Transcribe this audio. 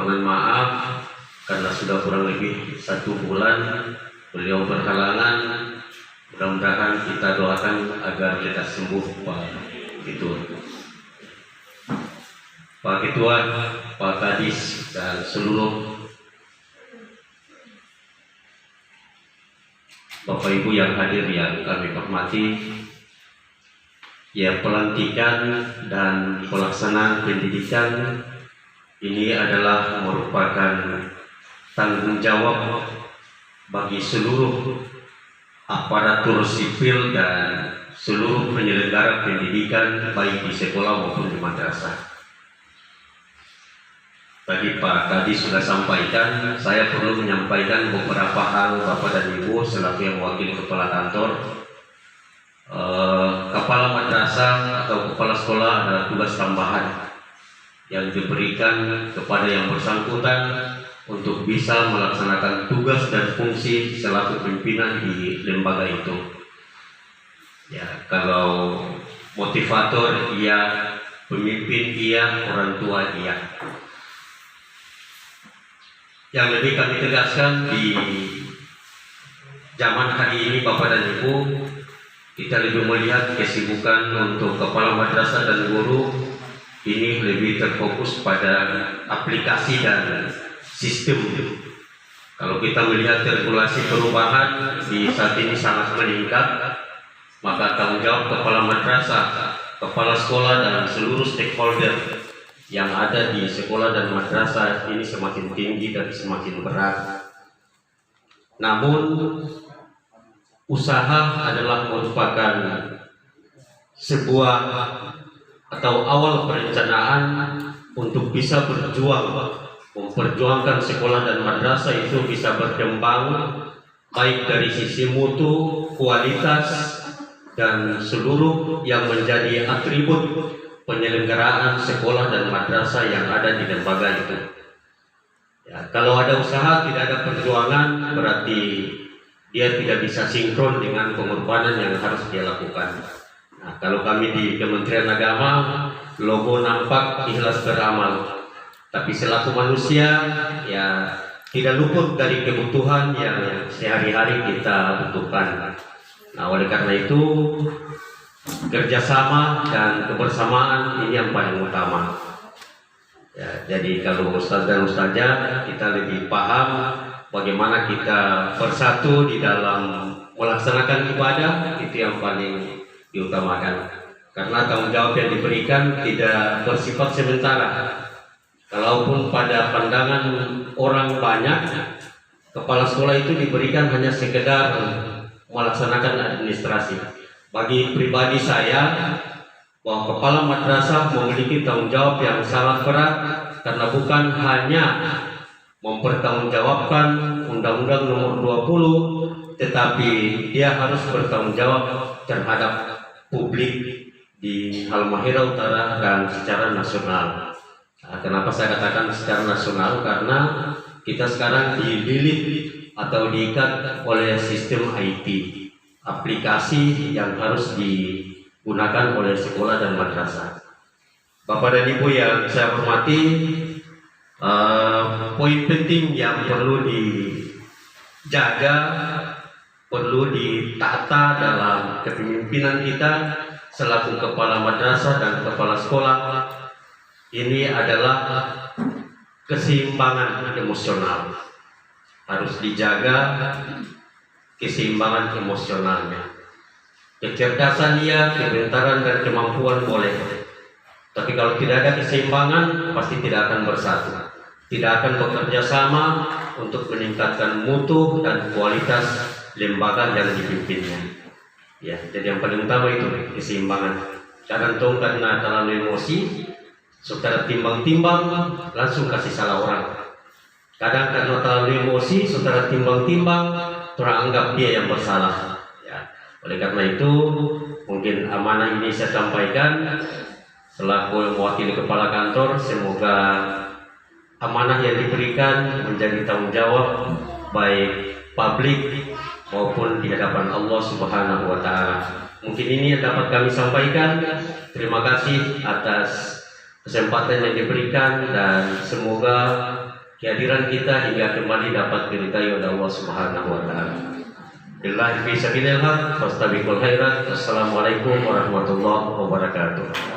permohonan maaf karena sudah kurang lebih 1 bulan beliau berhalangan. Mudah-mudahan kita doakan agar kita sembuh Pak Ketua. Pak Ketua, Pak Kadis, dan seluruh Bapak Ibu yang hadir yang kami hormati, ya, pelantikan dan pelaksanaan pendidikan ini adalah merupakan tanggung jawab bagi seluruh aparatur sipil dan seluruh penyelenggara pendidikan baik di sekolah maupun di madrasah. Tadi Pak Kadis sudah sampaikan, saya perlu menyampaikan beberapa hal Bapak dan Ibu selaku yang wakil kepala kantor. Kepala madrasah atau kepala sekolah adalah tugas tambahan yang diberikan kepada yang bersangkutan untuk bisa melaksanakan tugas dan fungsi selaku pimpinan di lembaga itu. Ya, kalau motivator iya, pemimpin iya, orang tua iya. Yang lebih kami tegaskan di zaman hari ini Bapak dan Ibu, kita lebih melihat kesibukan untuk kepala madrasah dan guru ini lebih terfokus pada aplikasi dan sistem. Kalau kita melihat regulasi perubahan di saat ini sangat meningkat, maka tanggung jawab kepala madrasah, kepala sekolah dan seluruh stakeholder yang ada di sekolah dan madrasah ini semakin tinggi dan semakin berat. Namun usaha adalah merupakan sebuah atau awal perencanaan untuk bisa berjuang, memperjuangkan sekolah dan madrasah itu bisa berkembang baik dari sisi mutu, kualitas, dan seluruh yang menjadi atribut penyelenggaraan sekolah dan madrasah yang ada di lembaga itu. Ya, kalau ada usaha tidak ada perjuangan, berarti dia tidak bisa sinkron dengan pengorbanan yang harus dia lakukan. Nah, kalau kami di Kementerian Agama, logo nampak ikhlas beramal, tapi selaku manusia ya tidak luput dari kebutuhan yang sehari-hari kita butuhkan. Nah, oleh karena itu kerjasama dan kebersamaan ini yang paling utama. Ya, jadi kalau Ustadz dan Ustazah kita lebih paham bagaimana kita bersatu di dalam melaksanakan ibadah, itu yang paling diutamakan. Karena tanggung jawab yang diberikan tidak bersifat sementara. Kalaupun pada pandangan orang banyak, kepala sekolah itu diberikan hanya sekedar melaksanakan administrasi. Bagi pribadi saya, bahwa kepala madrasah memiliki tanggung jawab yang sangat berat karena bukan hanya mempertanggungjawabkan Undang-Undang Nomor 20, tetapi dia harus bertanggung jawab terhadap publik di Halmahera Utara dan secara nasional. Nah, kenapa saya katakan secara nasional? Karena kita sekarang dililit atau diikat oleh sistem IT, aplikasi yang harus digunakan oleh sekolah dan madrasah. Bapak dan Ibu yang saya hormati, poin penting yang perlu dijaga, perlu ditata dalam kepemimpinan kita selaku kepala madrasah dan kepala sekolah ini adalah keseimbangan emosional. Harus dijaga keseimbangan emosionalnya. Kecerdasan iya, kepintaran dan kemampuan boleh, tapi kalau tidak ada keseimbangan pasti tidak akan bersatu, tidak akan bekerja sama untuk meningkatkan mutu dan kualitas lembaga yang dipimpinnya. Ya, jadi yang paling utama itu keseimbangan. Jangan tong karena terlalu emosi, saudara timbang-timbang langsung kasih salah orang. Kadang karena terlalu emosi, saudara timbang-timbang, orang anggap dia yang bersalah. Ya, oleh karena itu mungkin amanah ini saya sampaikan selaku mewakili kepala kantor. Semoga amanah yang diberikan menjadi tanggung jawab baik publik maupun di hadapan Allah Subhanahu wa Ta'ala. Mungkin ini yang dapat kami sampaikan. Terima kasih atas kesempatan yang diberikan dan semoga kehadiran kita hingga kembali dapat diridai oleh Allah Subhanahu wa taala. Billahi fi sabilillah, fastabiqul khairat. Assalamualaikum warahmatullahi wabarakatuh.